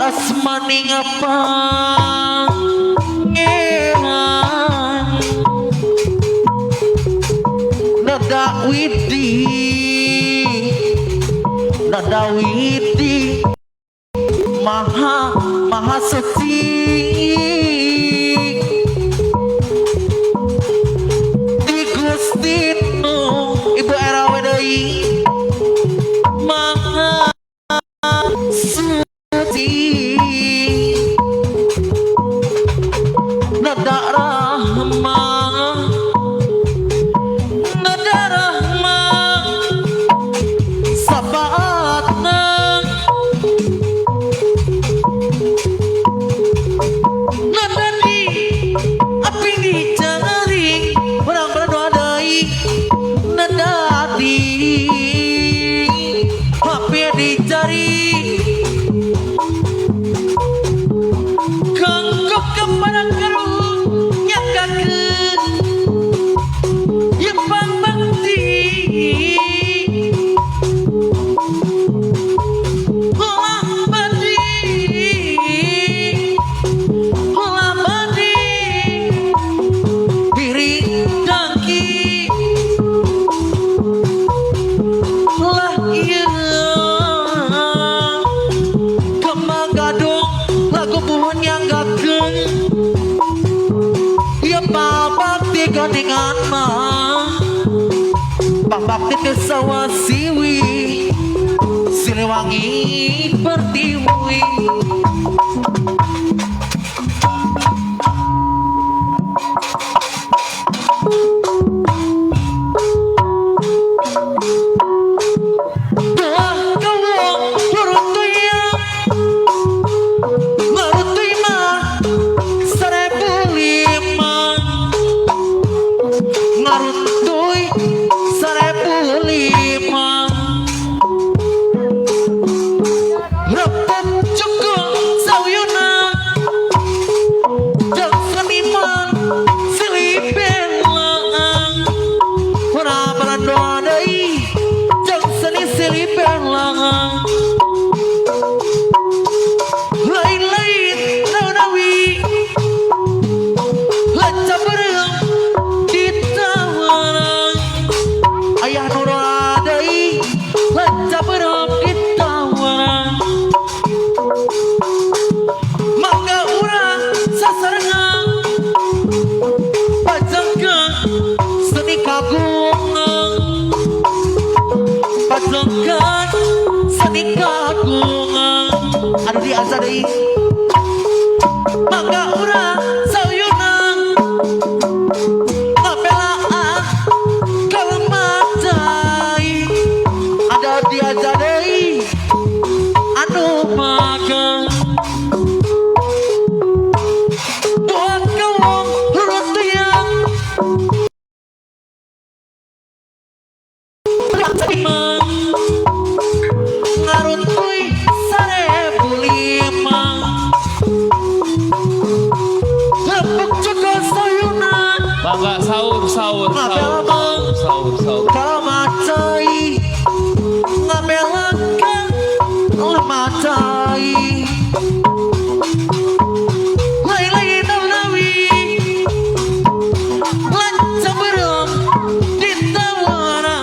Asmaning pangeran nada widi maha suci di Gustinu Ibu era wedai maha suci nada rahmah sabatna nada di api dicari orang berdoa dai nada di api dicari kanggo kepada kerut yang kaget yang bakti dengan mah pambakti kesawa siwi Siliwangi Pertiwi aduh di asa deui mangga urang sayunang ngapelaan kalematai ada di asa deui anu makan buat kawong hurut yang Mang ngaruntuy 1005 lepuk juga sayunan Bangga sahur kamacai ngabelakan lemacai lai-lai nawi lancang berem ditawara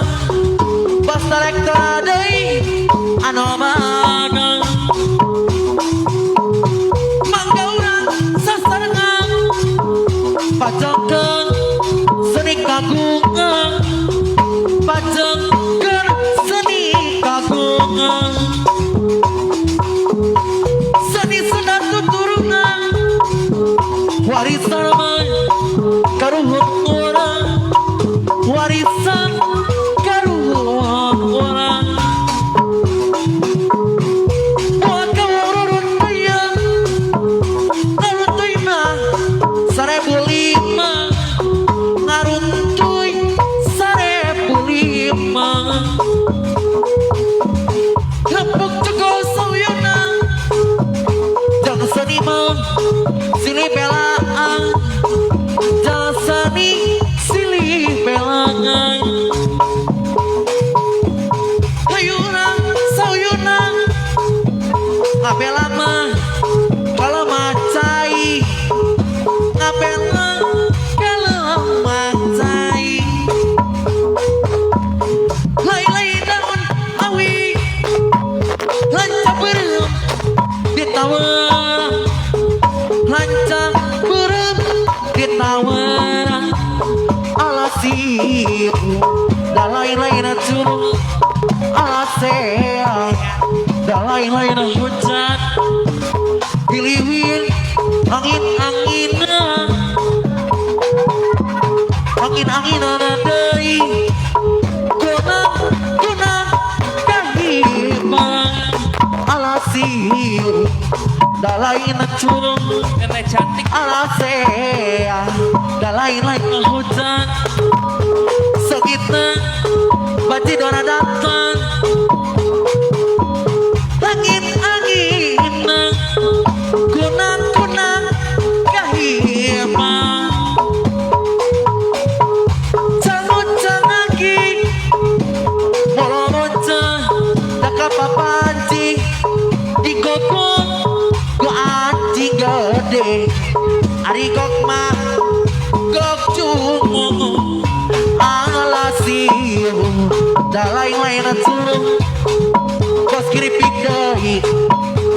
pas talek tadai anu magang mangga urang sasarengan pacokeun seni kagungan pacokeun seni kagungan seni sunat tuturunan warisan mah karuhut urang warisan karuhut urang buat kawururun bayang ngaruntuy mah 1005 ngaruntuy 1005 lepuk juga sayunan jang seni mah silih belaan jang seni silih belangan hayunan sayunan ngabelan mah kalau macai ngabelan kalau macai lai-lai daun awi lancang berem ditawar lancang berem ditawar alasi da lain-lain curug alasea da lain-lain hujan diliwin angin-anginan angin-anginan deui gunang kahimang alasiu da lain curug Nenek cantik alasea da lain-lain hujan segitna baci dona datang angin-anginan gunang-gunang kahimang cangut-cangut lagi bolo-bocah da kapapancing digogok ku anjing gede ari gok mah gok cungung alasiu da lain-lain curug kos kiripik deui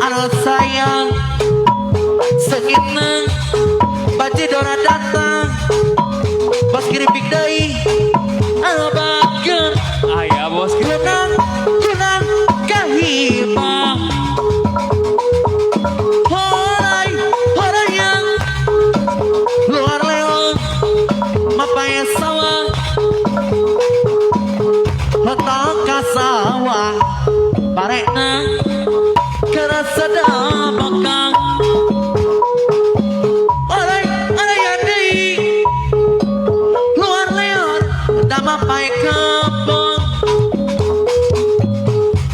anu sayang segitna baci dona datang kos kiripik deui anu bageun Ayah bos gunang kahimang horai yang luar leong mapaya sawah letak ka sawah parekna kerasa bakang horai yang deui luar leong da mapaya kebon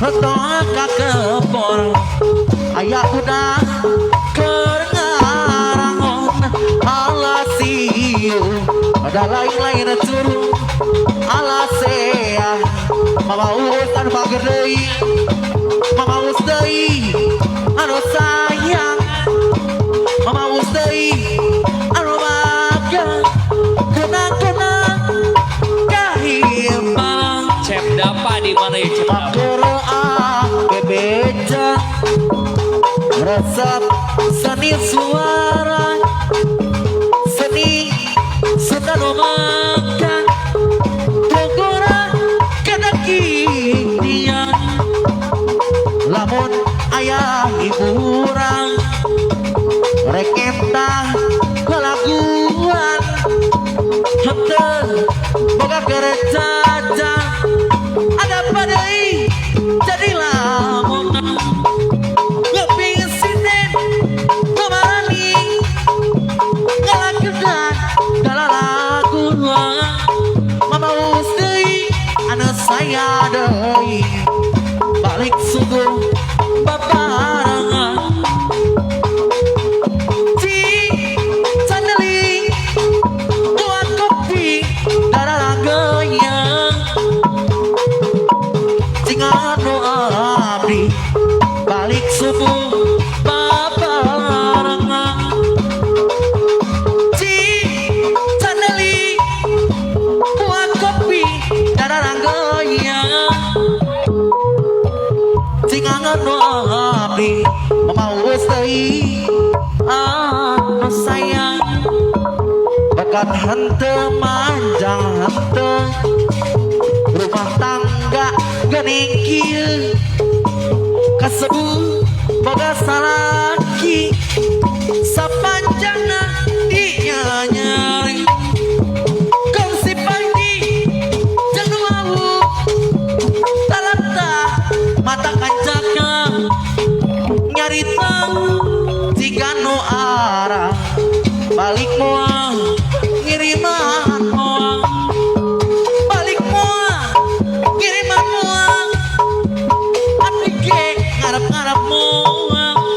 letak ka kebon aya udah kerengarangon alasiu ada lain-lain curug alasea mamaus anu bager deui mamaus deui anu sayang mamaus deui anu bager gunang-gunang kahimang Cep Dapa di mana ya Cep Dapa? Pakera bebeja resep seni suara seni sudah makan togora kedaki dia lamun ayah hiburan rek eta laguan henteu boga gereja ada padai jadi lamun ngeping sinden kemani ngalakedan dalam lagu mama ustei anu saya saya deui balik subuh babarengan ci sandeling buat kopi darah goyang cing anu abdi balik subuh babarengan ci sandeling buat kopi darah goyang cing anu abdi mamaus deui anu sayang bakat henteu manjang henteu rumah tangga geuning kieu kasebut boga salaki sapanjangna dinya nyari kongsi pagi jeung nu awu talata mata kancana nyarita jika nu arah balik moal ngiriman moal balik moal ngiriman moal ati ge ngarep-ngarep moal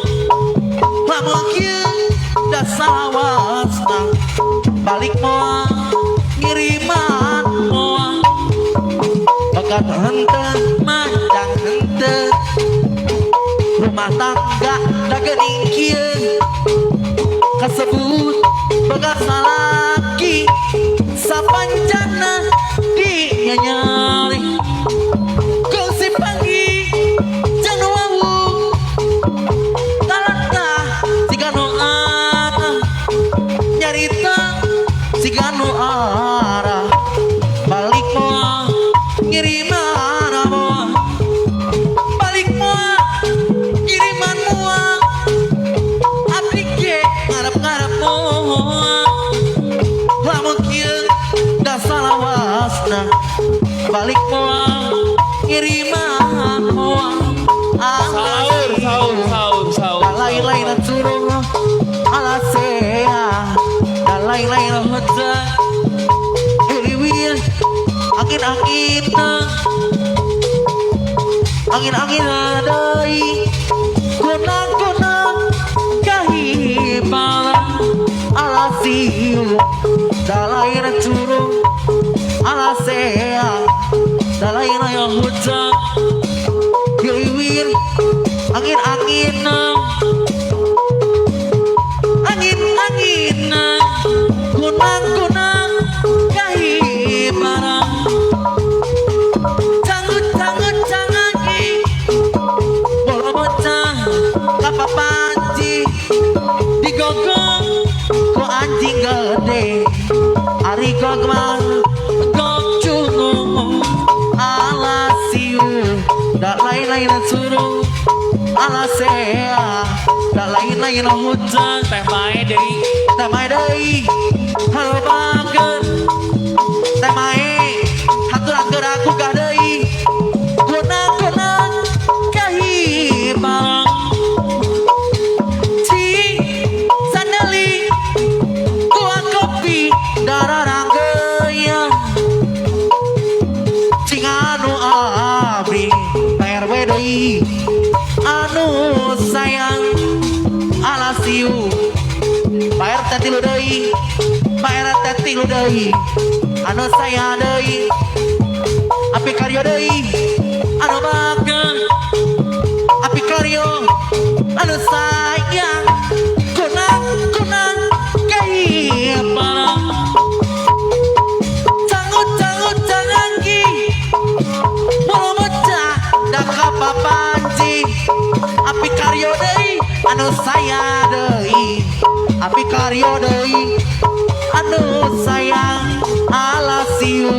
lamun kieu da salawasna balik moal ngiriman moal bakat henteu manjang henteu rumah tangga da geuning kieu kasebut boga salaki sapanjangna dinya nyari kongsi pagi jeung nu awu talata siga nu arah nyarita siga nu arah balik moal ngiriman moal balik moal ngiriman moal abdi ge ngarep-ngarep moal lamun kieu da salawasna balik moal ngiriman moal Sahur. lain-lain suruh alasea lain-lain hudza hiliwil angin deui kunang-kunang kahibaran alasiu dalair suruh alasea lain-lain hudza hiliwil angin kunang-kunang kahibaran canggut cangangi bola bocah kapapanci digogong ku anjing gede ari gogmang gog cungu alasiu da lain-lain suruh alasea da lain-lain hujan Teh mae deui halo bager teh mae haturan aku gah deui kunang-kunang kahibaran ci sandeling buat kopi darah goyang cing anu abdi PRW deui anu sayang alasiu Pak RT tilu deui anu saya deui api karyo deui anu bageun api karyo anu sayang kunang-kunang kahibaran canggut cangangi bola bocah da kapapanci api karyo deui anu saya deui api karyo deui anu sayang alasiu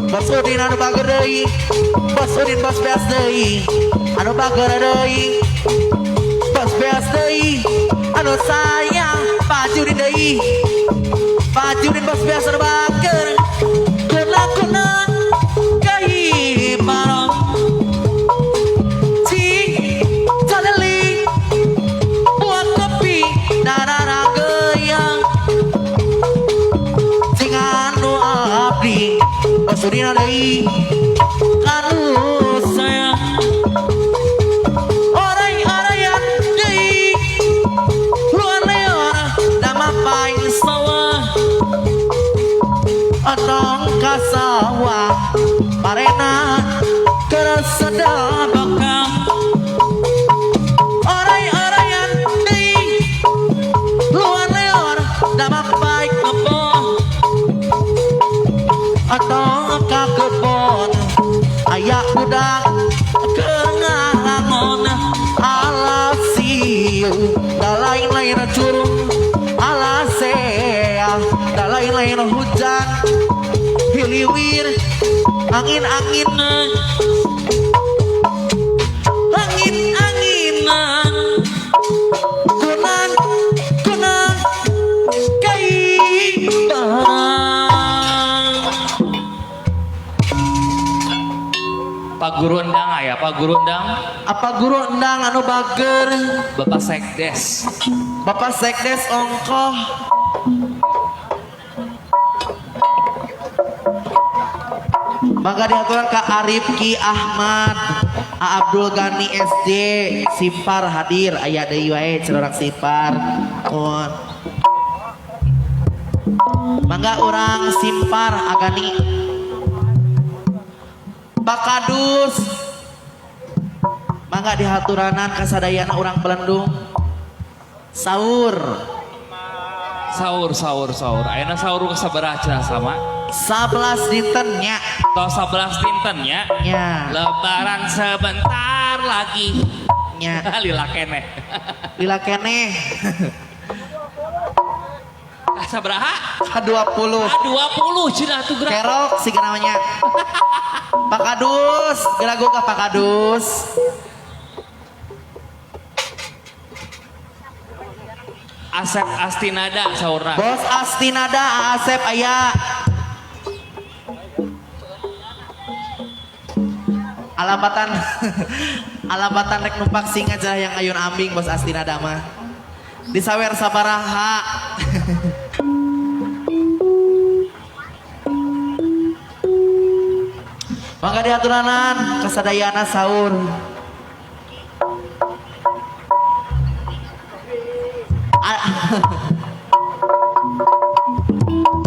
Bos Udin anu bager deui Bos Udin bos beas deui anu bager deui bos beas deui anu sayang Pak Judin deui Pak Judin bos beas anu bager kunang-kunang kahibaran Sudina deui kanu sayang orang-orang deui luar leor nama pain sawah otong ka sawah parena keur sedap bakang orang-orang deui luar leor nama pain kebon otong ka kebon aya budak keungalangon alasiu da lain-lain curug alasea da lain-lain hujan hiliwir angin-angin angin-anginan kunang kunang kaibahan Pak Guru Endang aya Pak Guru Endang apa guru endang anu bager Bapak Sekdes Bapak Sekdes ongkoh maka diaturan ke Arifki Ahmad Abdul Ghani SD Simpar hadir aya deui wae cereurak Simpar pun mangga urang Simpar Agani Bakadus mangga dihaturanan kasadayana urang Belendung sahur ayeuna sahur ke sabaraha cenah sama 11 dintennya tos 11 dinten nya nya lebaran sebentar lagi nya lila keneh lila keneh sabaraha ka 20 20 cenah tuh gerak kerok sih namanya Pak Kadus geragu ka Pak Kadus Asep Astinada saurna Bos Astinada Asep aya alabatan alabatan rek numpak singa cenah yang ayun ambing Bos Astinada mah disawer sabaraha maka diaturanan kasadayana sahur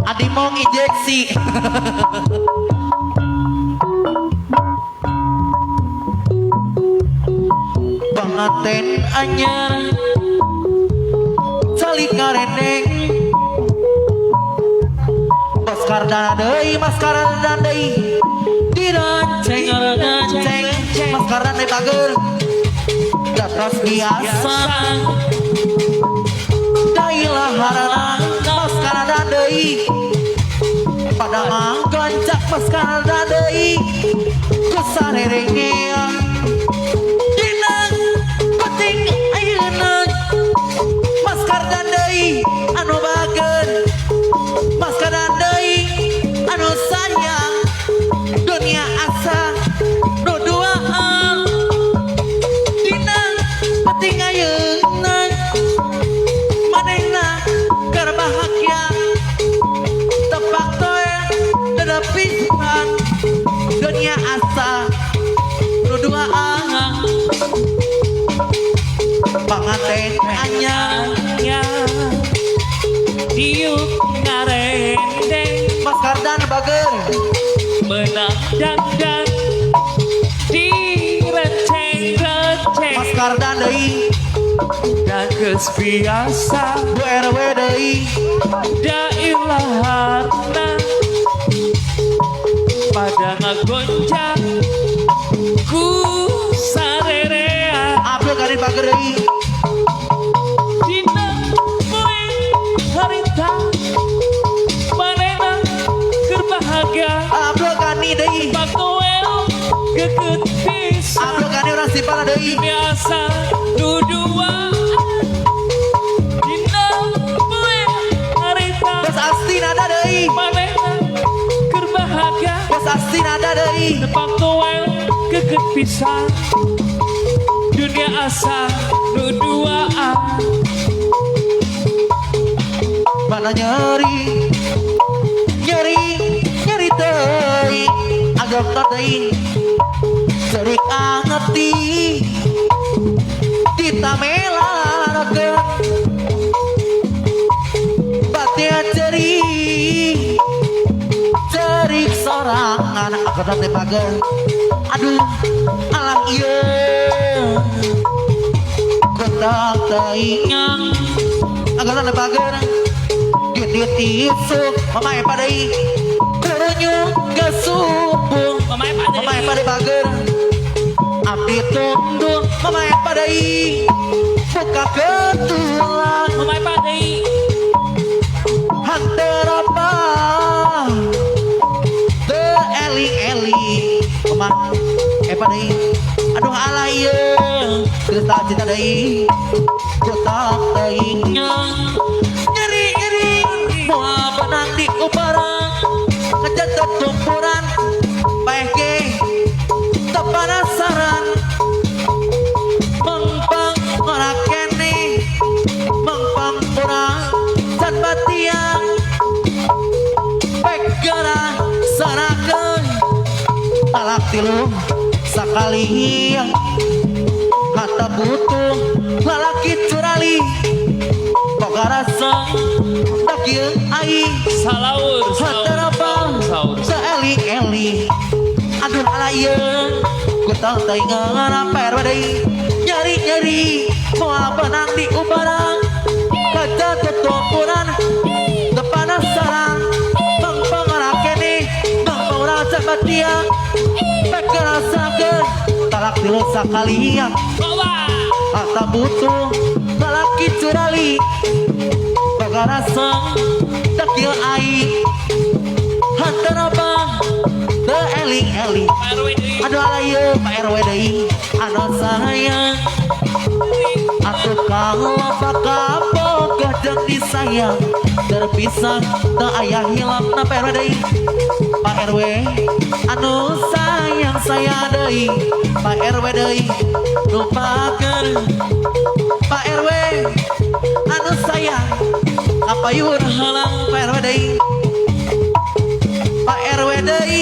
Adi mau injeksi bangaten anyar calik ngarendeng Maskardana deui maskardana deui dironceng maskardana deui bager datras biasa dailah harana maskardana deui pada nggoncak maskardana deui ku sarerenge dina penting ayeuna maskardana deui anu bager maskardana deui anu sayang dunia asa nu duaan dina penting ayeuna manehna keur bahagia tepak toe dada pisan dunia asa nu duaan panganten anyar nya diuk ngarendeng maskardan bager menang dandan direnceng-renceng maskardan deui dan biasa bu RW deui dailaharna pada ngagoncang ku sarerea Abdul Karim bager deui dina poe harita manena keur bahagia Abdul Kani deui Pakoel keket pisan Abdul Kani urang Simpar deui biasa dudua dina poe harita Bos Astin ada deui manena keur bahagia Bos Astin ada deui Pakoel keket pisan dunia asa nu duaan mana nyeri nyeri nyeri teuing dokter deui cerik angeti ditamelarakeun batia cerik sorangan aku teh pager aduh alang ieu kontak teuing aku teh pager dit isuk mamae padai kurunyung gasupung mamae padai pager abdi tunduk mamae padai buka ketulang Mamae padai hanterapa te eling-eling mamae padai aduh alah ieu kita cinta deui kotak teuing nyeri moal benang di ubarang ngejatuh tumpuran paeke tepanasaran mengpang ngorakene mengpang kurang can batiang pekera sarakeun talak tilu sakali kata butuh lalaki curali boga rasa dakieu aing salaur haterapang seeling-eling aduh ala ieu kutang taingan perwe deui nyeri-nyeri moal benang di ubarang kaca tutupuran depan sarang mengpengarakene mengpengarasa batia pekerasakeun talak tilu sakali bawa kata butuh lalaki curali boga rasa dakieu aing hantarapa teu eling-eling RW deui aduh ala ieu Pak RW deui anu sayang atuh kang loba kaboga jeung disayang terpisah teu aya hilapna Pak RW deui Pak RW anu sayang saya deui Pak RW deui nu pager Pak RW anu sayang kapayun halang Pak RW deui Pak RW deui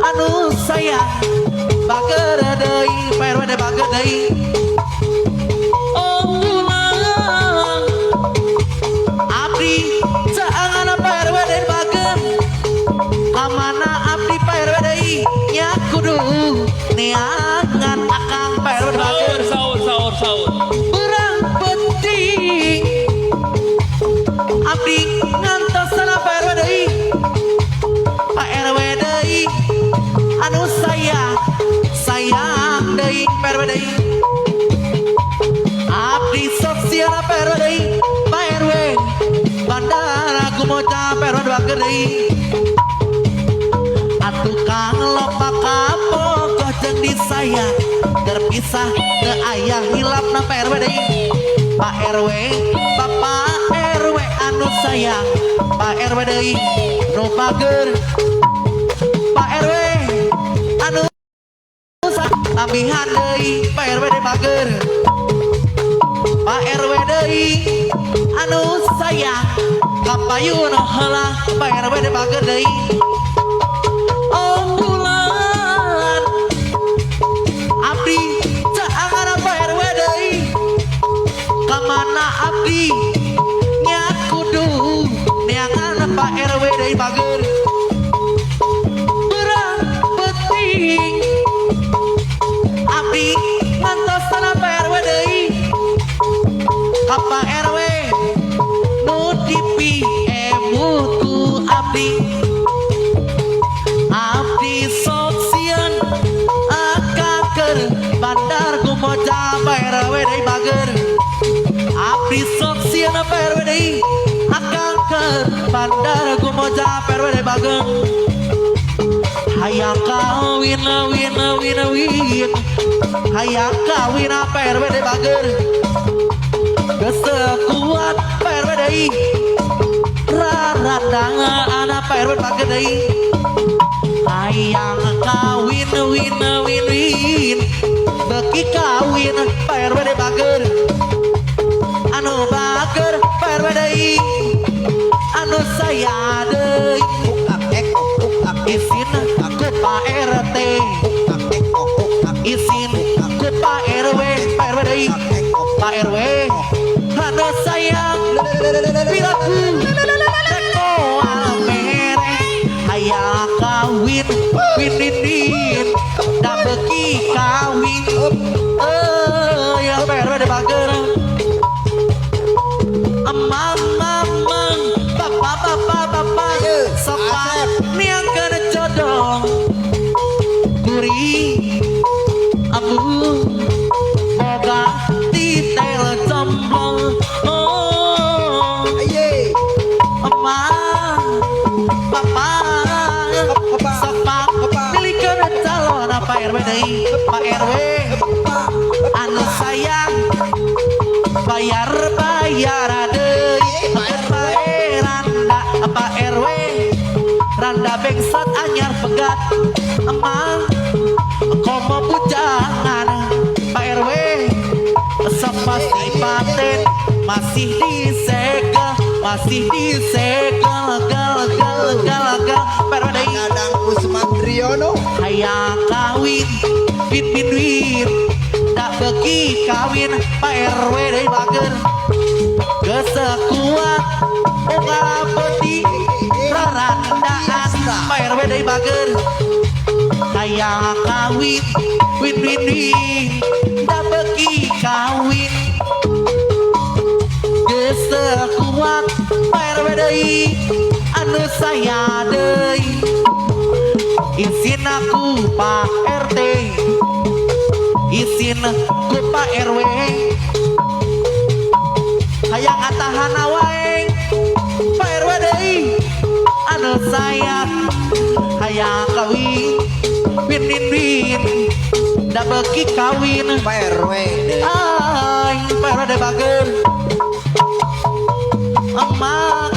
anu sayang bager deui Pak RW deui bager deui oh pulang abdi saangan Pak RW deui bager kamana abdi Pak RW deui nya kudu neangan akang Pak RW deui bager sahur urang penting abdi ngantosna Pak RW deui Pak RW deui anu sayang deui Pak RW deui abdi sok siana Pak RW deui Pak RW bandara kumoca Pak RW bager deui atuh kang loba kabogoh jeung disayang terpisah teu aya hilapna Pak RW deui Pak RW Bapak RW anu sayang Pak RW deui nu bager Pak RW anu tambihan deui Pak RW deui bager Pak RW deui anu sayang kapayun heula Pak RW deui bager deui oh bulan abdi caangan Pak RW deui kamana abdi nya kudu neangan Pak RW deui bager urang penting abdi ngantosna Pak RW deui ka Pak RW nu dipiemu abdi sok sieun akaker bandar kumoca Pak RW deui bager abdi sok sieun Pak RW deui akaker bandar kumoca Pak RW deui bager hayang kawin hayang kawin Pak RW deui bager geus kuat Pak RW deui rarandang anak Pak RW bager deui hayang kawin beki kawin Pak RW deui bager anu bager Pak RW deui anu saya deui ukak isin ku Pak RT, izin ku Pak RW, Pak RW deui, Pak RW, anu sayang piraku teko almere, aya kawin win da beuki kawin, ya Pak RW de bager, mamang, bapak, sopan niang kena jodoh, gurih, abu, boga titel jomblo, oh, emang, bapak, sopan pilih kena calon Pak RW deui, Pak RW, anu sayang, bayar deui, Pak RW, randa bengsat anyar pegat, emang komo bujangan, Pak RW, sepasti paten masih disegel, gal, Pak RW deui, Kadang Usman Triono hayang kawin, win, tak beki kawin, Pak RW deui bager, kesekuat unggal peti rarandaan, Pak RW deui bager, hayang kawin, win, tak beki kawin, kesekuat Pak RW deui, anu saya deui, izin aku Pak RT, izin ku Pak RW, hayang atahana wae Pak RW deui, anu sayang hayang kawin, win, da beuki kawin, Pak RW ay Pak RW de bager, emang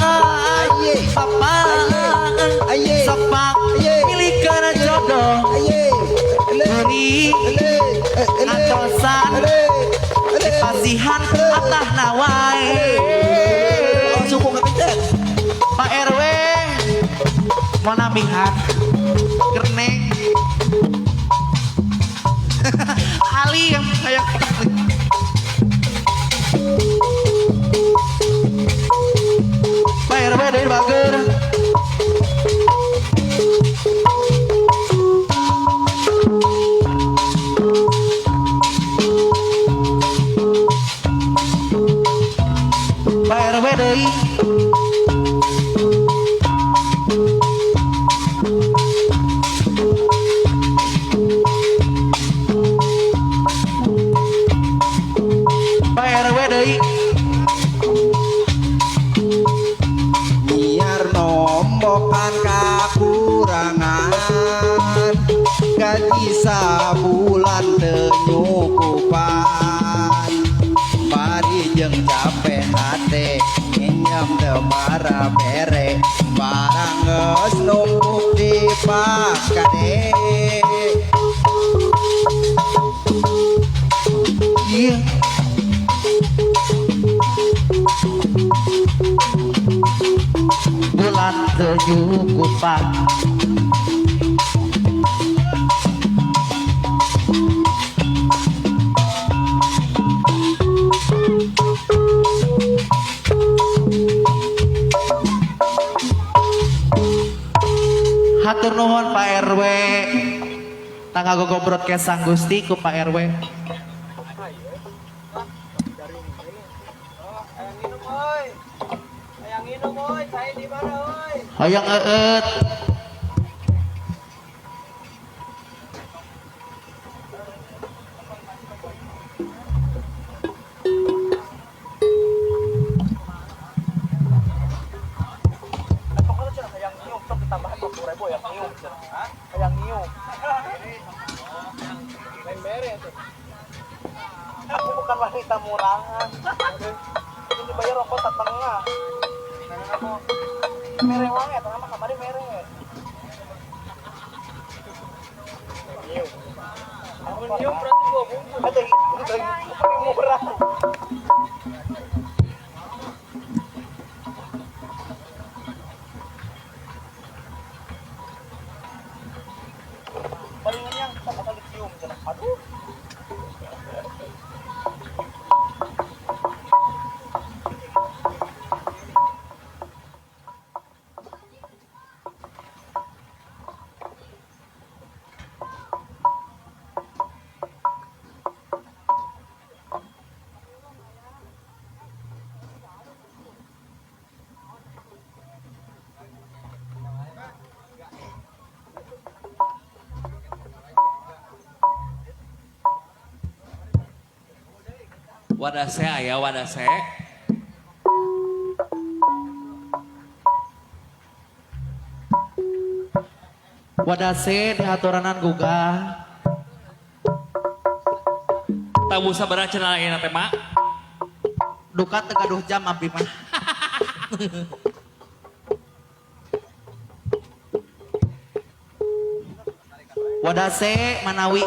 papa sepak milikeun jodoh, gurih atosan pasihan atahna wae, suku kapiten Pak RW mau namihan kereneng Ali yang kayak Pak RW dari bager, Pak RW deui, Pak RW deui, biar nombokan kakurangan gaji sabulan teu nyukupan, bari jeung capek hate nyem teu bara bere, barang geus numpuk di pakade. iya bulan teu nyukupan, hatur nuhun Pak RW, tangga gogo broadcast Sang Gusti ku Pak RW. Hayang eut. Aku bukan wanita murangan. Ini bayar rokok setengah. Aku mere wangi, tengah mah kamari mere. Aku nyium berarti 2 bungkus. Ada itu murah. Aduh. Wadah saya aya wadah saya. Wadase dihaturanan gugah. Tahu sabarang cenah ayeuna teh mak. Duka teu gaduh jam abdi mah. Wadase manawi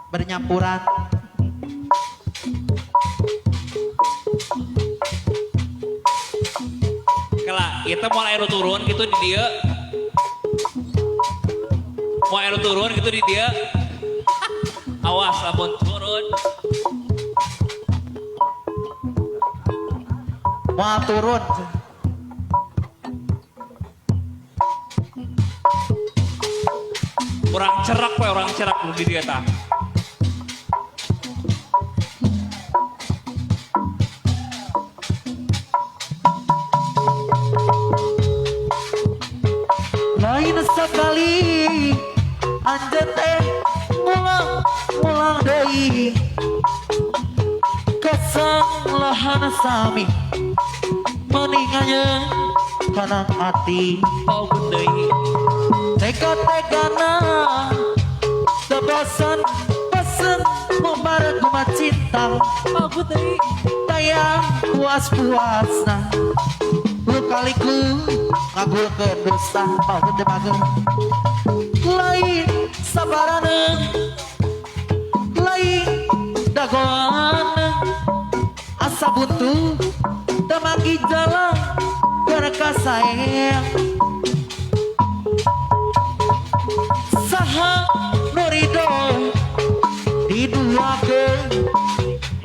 bernyapuran. Kala kita mau air turun gitu di dia. Mau air turun gitu di dia. Awas lamun turun. Mau turun. Orang cerak we orang cerak lu di dia tah. Lain sekali anjeun teh mulang deui kesang lahan sami meninganya kana ati Oh deui. tega-tegana tebosan pesen mubar guma cinta Oh deui. tayang puas-puasna lu kaliku ngagulkeun dusta oh teu bageun lain sabarana lain dagoan asa butuh temanggi jalan kareka sayang saha nurido diduakeun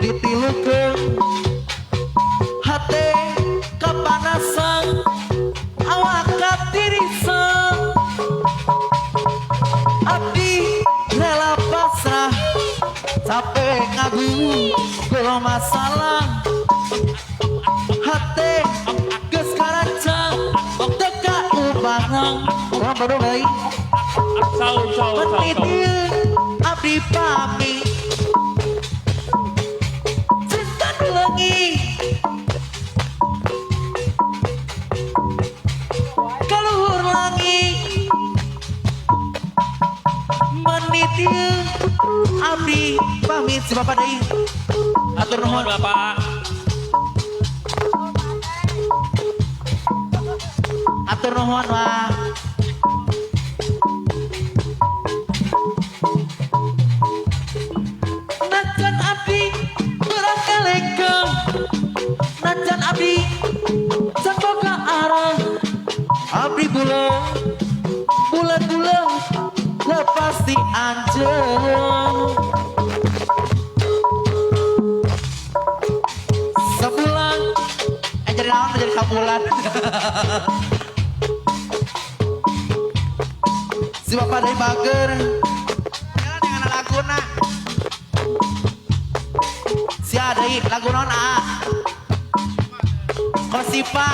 ditilukeun hate kapanasan awak katirisan abdi rela pasrah capek ngagu golo masalah hate geus karancang teka ubahan orang baru deui Saur. menitieun abdi pami cinta nulengi kaluhur langit menitieun abdi pamit si bapak deui atur nuhun Bapak. atur nuhun wah najan abdi kurang kelekeng najan abdi can boga arah abdi bulan lepas di anjeun sebulan jadi naon jadi sabulan si bapak dari bager jalan dengan laguna si adai lagu non a kosipa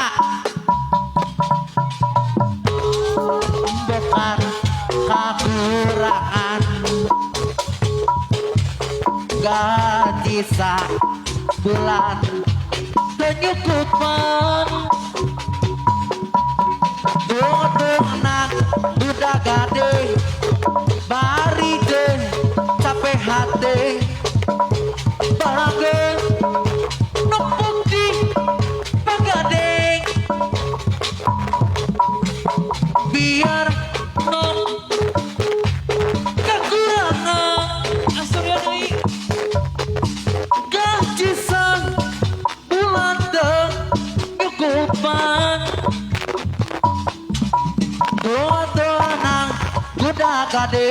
bukan kekurangan gaji sa bulan penyukupan duduk budak gade bari deh capek hati bahagia numpuk di pagadeng biar non kekurangan Asurya deui. gaji sang bulan dan nyukupan doa nang budak gade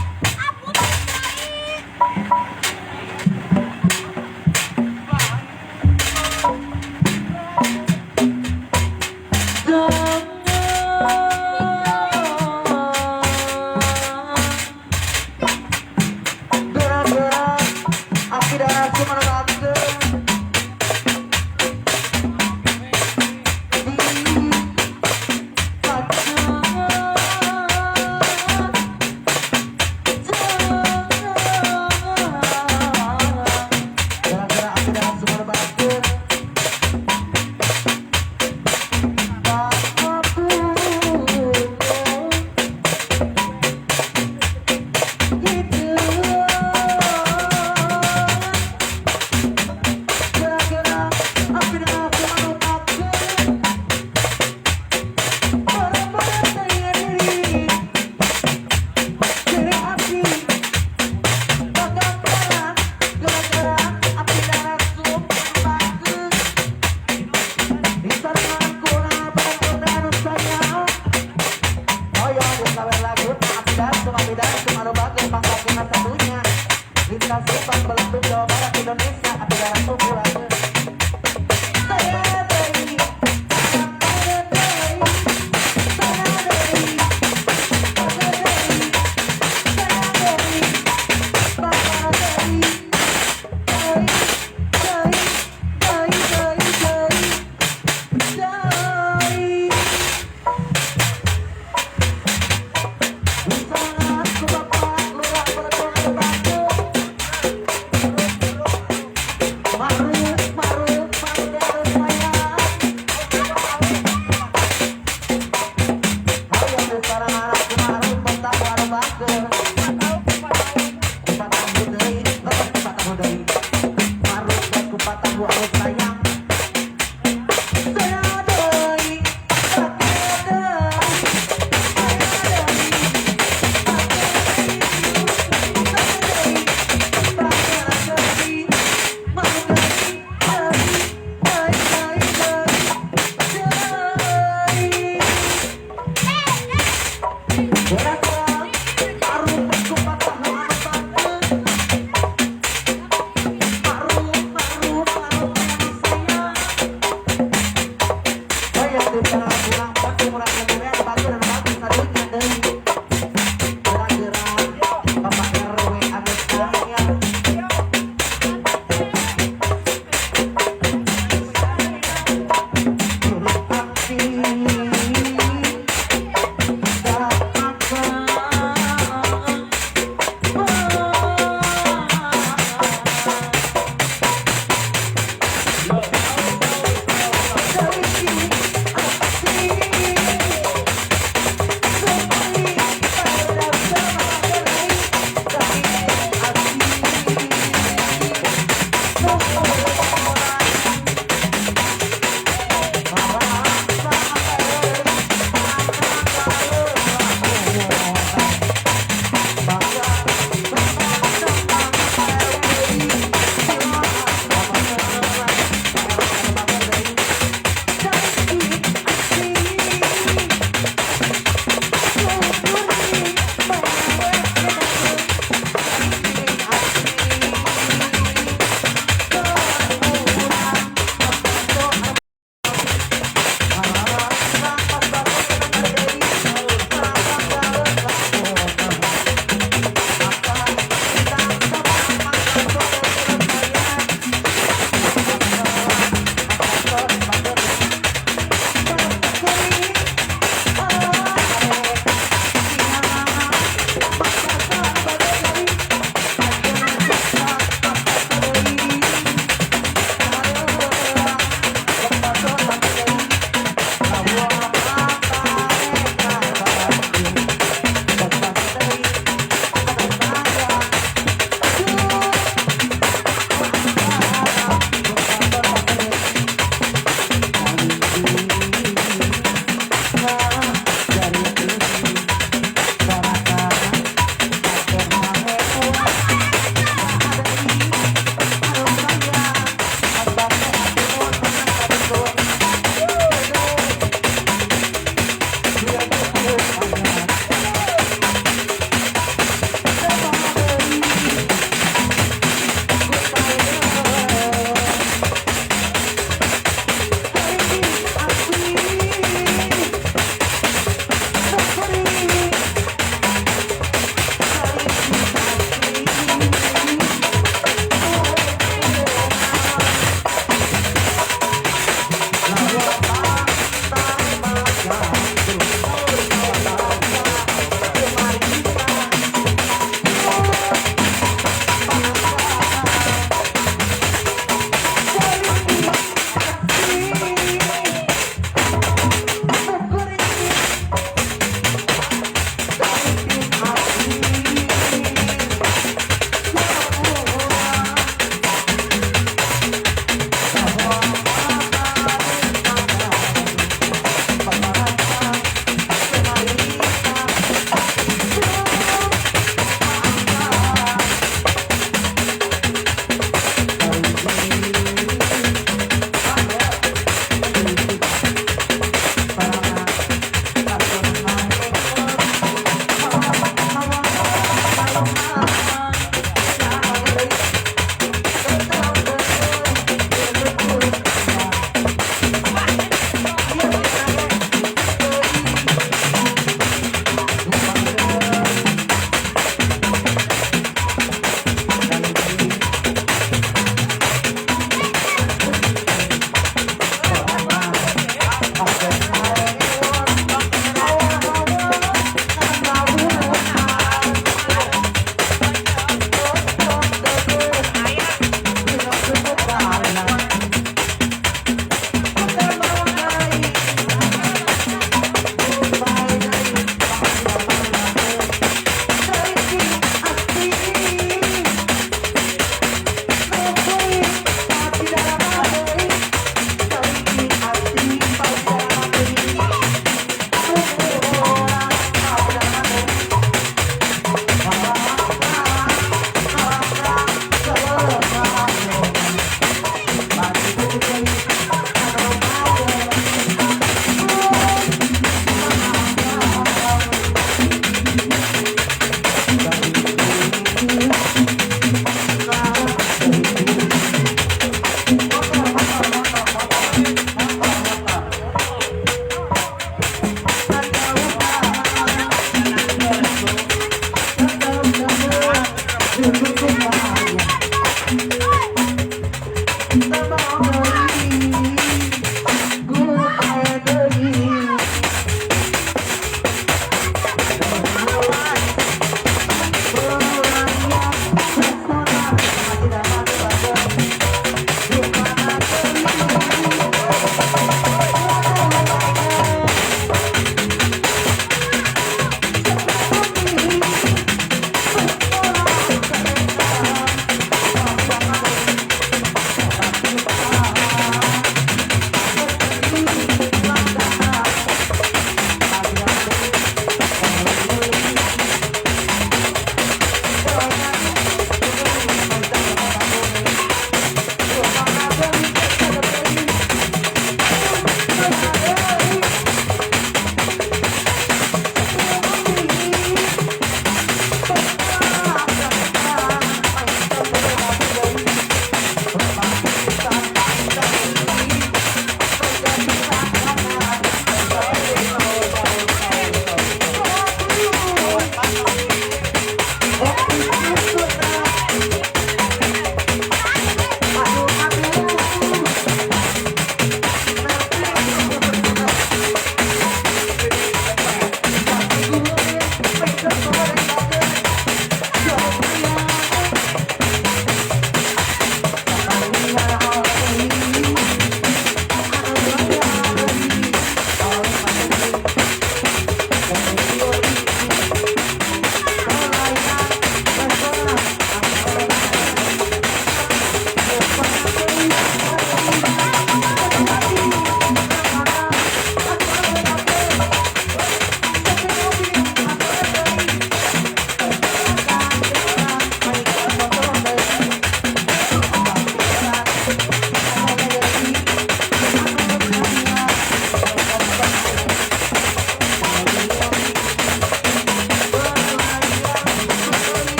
Gerak-gerak api dan cuma waktu gerak-gerak api dan cuma waktu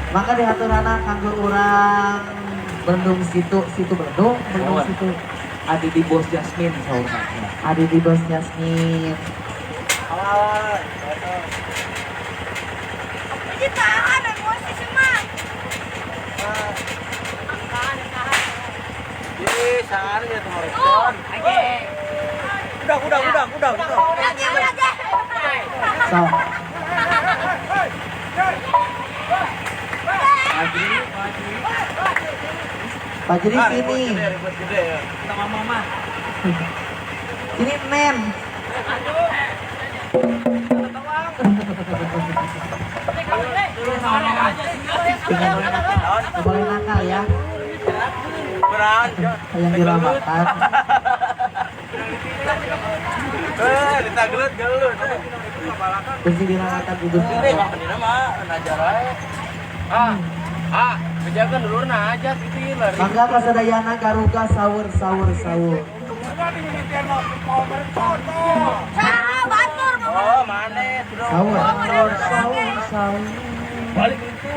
Maka diaturana kanggo urang Bandung situ Bandung situ Ada di bos Jasmine saurna. ada di bos Jasmine. Jadi tahan emosi semua. Ih, sehari ya tuh Horizon. Udah. Udah deh. So, Fajri sini. Ribet gede ya. Sama mama. Ini nem. Nggak boleh nakal ya. Beran. Yang diramakan. Ditagelut gelut. Kunci diramakan gugus. Ini mah pendina mah najar ae. Kejagaan dulu nah aja gitu lari. Mangga kasadayana garuga sahur. Batur. Oh, mana? Sudah Sahur. balik itu.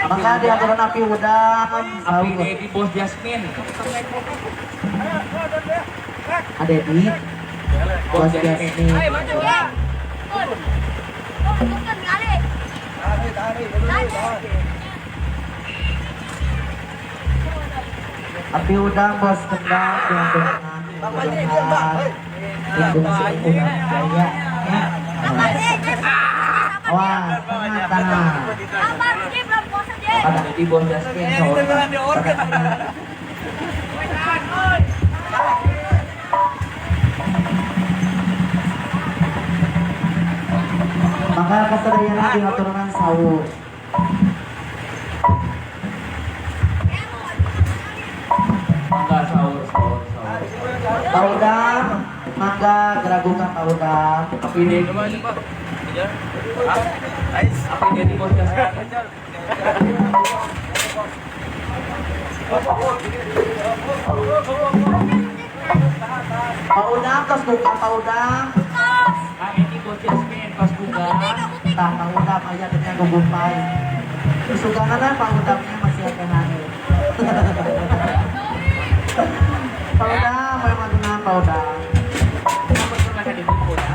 Maka diaturan api udang Api sahur. di bos Jasmine. Ada di bos Jasmine. Api udang bos kendang diaturan lindung selingkuhan jaya. Wah, tangan. Ada di bos Jasmine saurna. Maka kasadayana diaturan sahur. Mangga sahur. Taudang, mangga geragukan taudang. Api di bos Jasmine. Taudang tos buka taudang. Ini bos Jasmine pas buka. Tah taudang aja dengan gugupai. Kesukaannya taudangnya masih ada nangis. Taudang, memang dengan taudang. Pernah di buku ya.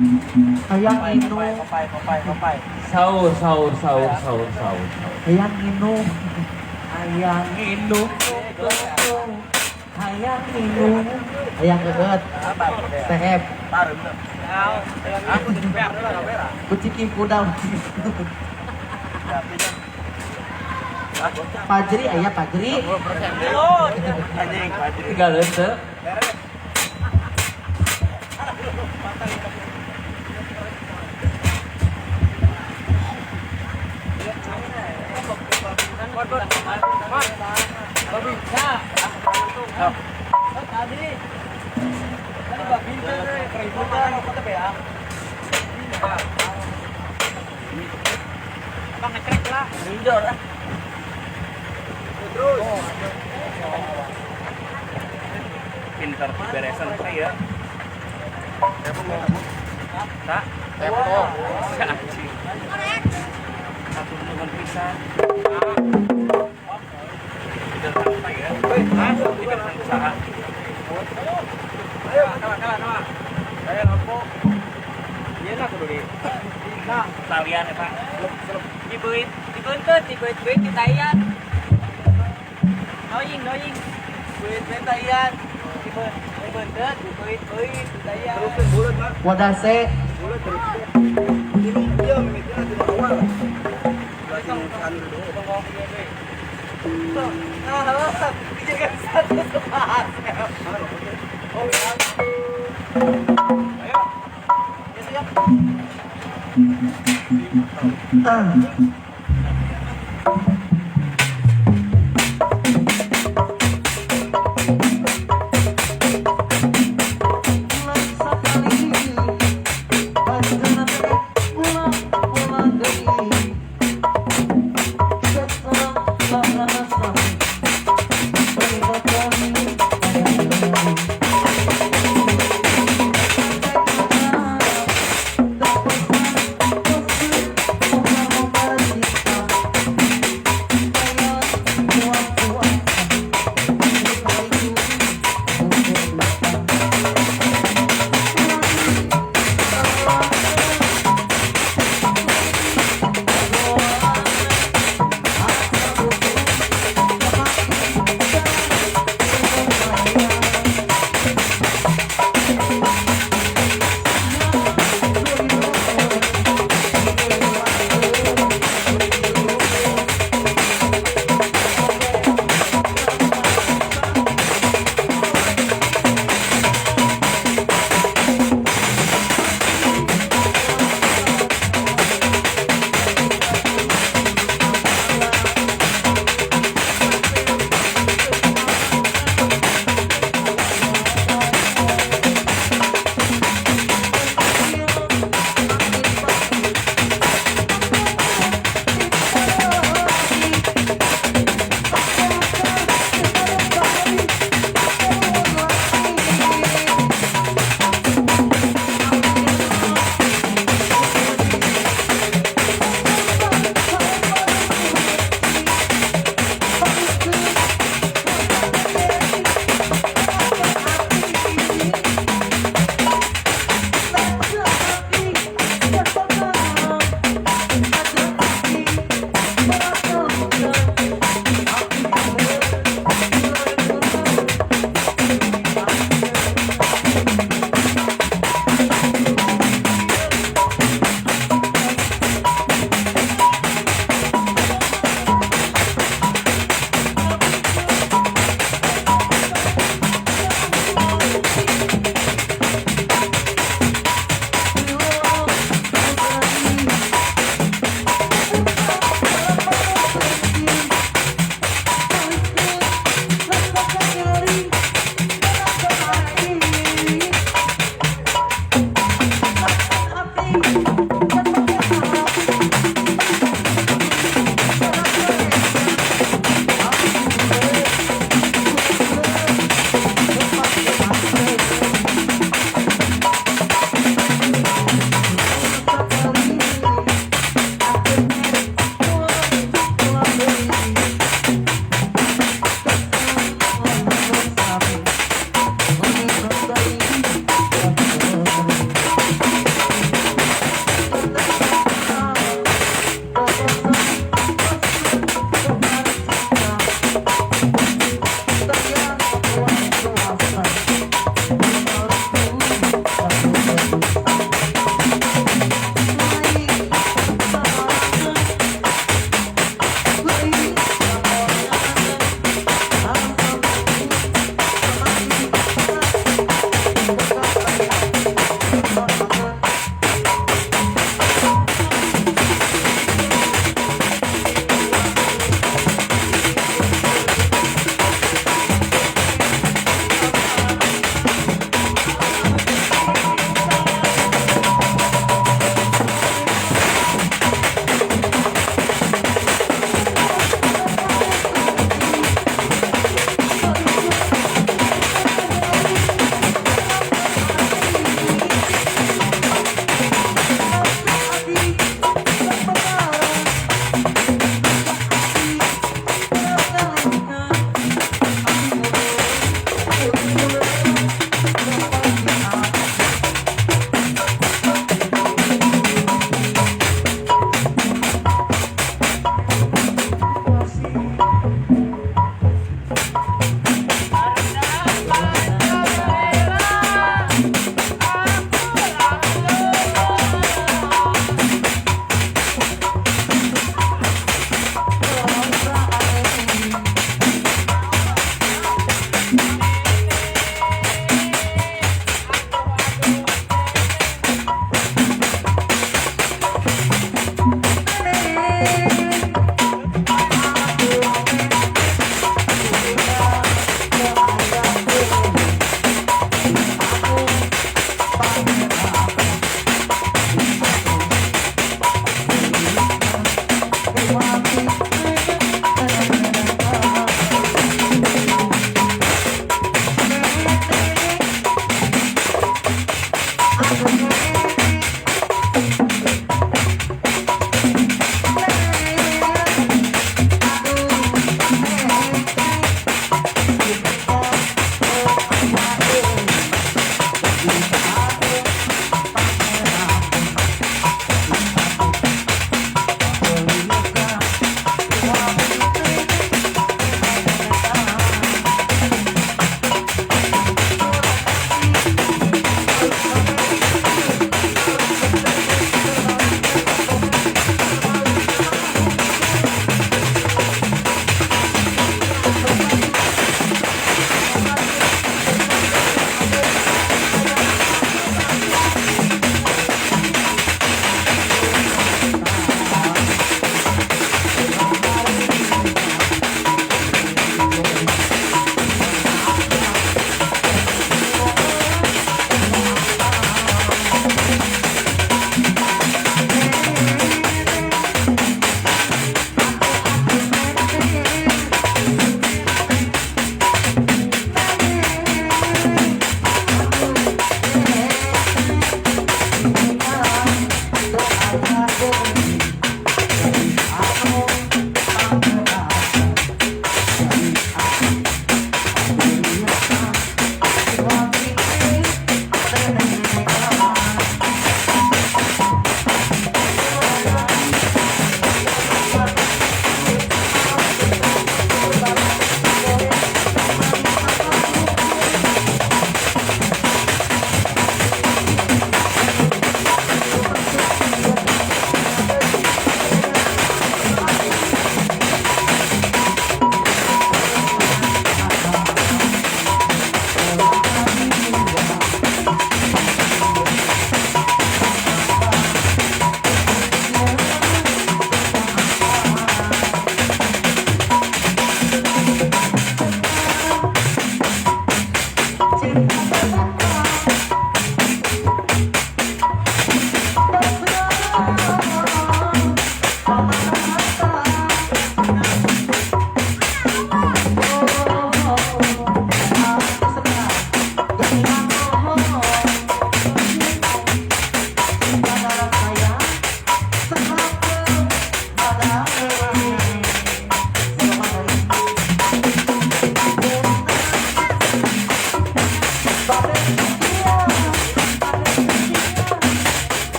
Hayang inu, Sau, sau, sau, sau, sau. hayang inu, hayang inu, hayang inu, hayang keut, TF, kucing kudang. Pajri, ayah Pajri. Tinggal itu. Pintar beresan saya. Tak, anjing. Satu teman pisan. Tidak sampai ya. Tidak usaha. Ayo, kawan. Saya lampu. Iya lah kudu di. Nah, talian ya, Pak. Dibeut kita ian. Noying. Beut kita ian. Dibeut kita ian. Terus bulat, Pak. Wadase, Bulat terus. Minum dia mimitinya di awal. Lagi makan dulu. Nah, dijadikan satu sepas. Oh ya. Ayo. Itu ya.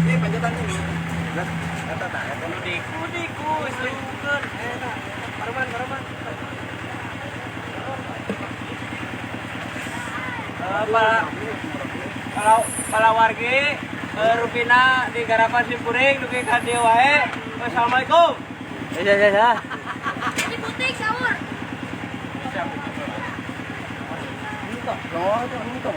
Ini panjatan ini. Kata tak? Kudiku, selingkuhan. Enak. Paraman. para wargi Rupina di Garapan Simpuring dugi ka dieu wae. Wassalamualaikum. Ya. Di butik sahur. Loh, itu.